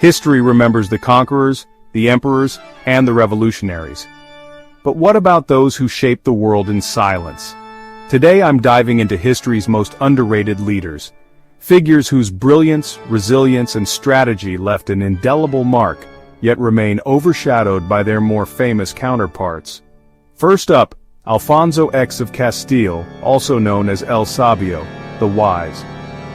History remembers the conquerors, the emperors, and the revolutionaries. But what about those who shaped the world in silence? Today I'm diving into history's most underrated leaders. Figures whose brilliance, resilience, and strategy left an indelible mark, yet remain overshadowed by their more famous counterparts. First up, Alfonso X of Castile, also known as El Sabio, the Wise.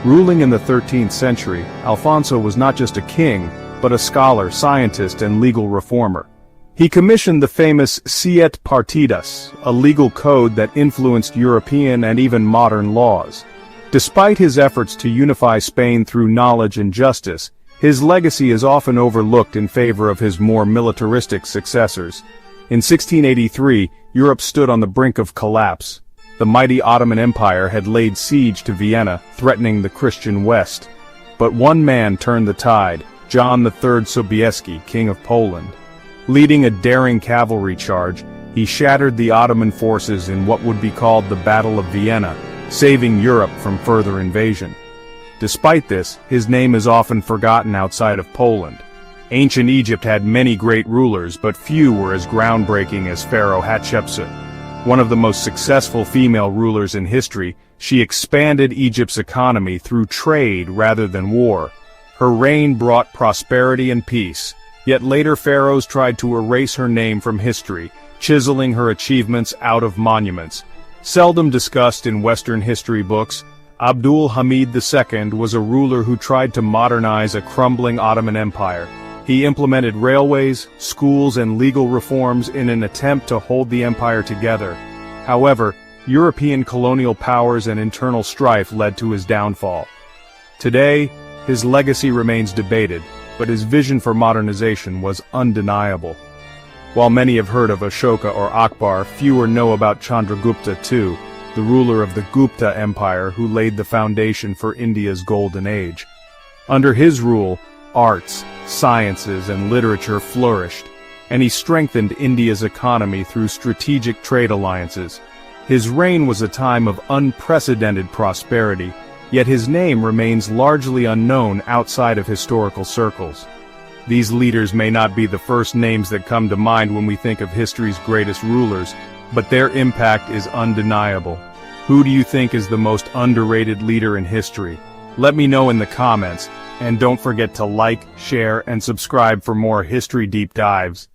Ruling in the 13th century, Alfonso was not just a king, but a scholar, scientist, and legal reformer. He commissioned the famous Siete Partidas, a legal code that influenced European and even modern laws. Despite his efforts to unify Spain through knowledge and justice, his legacy is often overlooked in favor of his more militaristic successors. In 1683, Europe stood on the brink of collapse. The mighty Ottoman Empire had laid siege to Vienna, threatening the Christian West. But one man turned the tide, John III Sobieski, King of Poland. Leading a daring cavalry charge, he shattered the Ottoman forces in what would be called the Battle of Vienna, saving Europe from further invasion. Despite this, his name is often forgotten outside of Poland. Ancient Egypt had many great rulers, but few were as groundbreaking as Pharaoh Hatshepsut. One of the most successful female rulers in history, she expanded Egypt's economy through trade rather than war. Her reign brought prosperity and peace, yet later pharaohs tried to erase her name from history, chiseling her achievements out of monuments. Seldom discussed in Western history books, Abdul Hamid II was a ruler who tried to modernize a crumbling Ottoman Empire. He implemented railways, schools, and legal reforms in an attempt to hold the empire together. However, European colonial powers and internal strife led to his downfall. Today, his legacy remains debated, but his vision for modernization was undeniable. While many have heard of Ashoka or Akbar, fewer know about Chandragupta II, the ruler of the Gupta Empire who laid the foundation for India's golden age. Under his rule, arts, sciences, and literature flourished, and he strengthened India's economy through strategic trade alliances. His reign was a time of unprecedented prosperity, yet his name remains largely unknown outside of historical circles. These leaders may not be the first names that come to mind when we think of history's greatest rulers, but their impact is undeniable. Who do you think is the most underrated leader in history? Let me know in the comments, and don't forget to like, share, and subscribe for more history deep dives.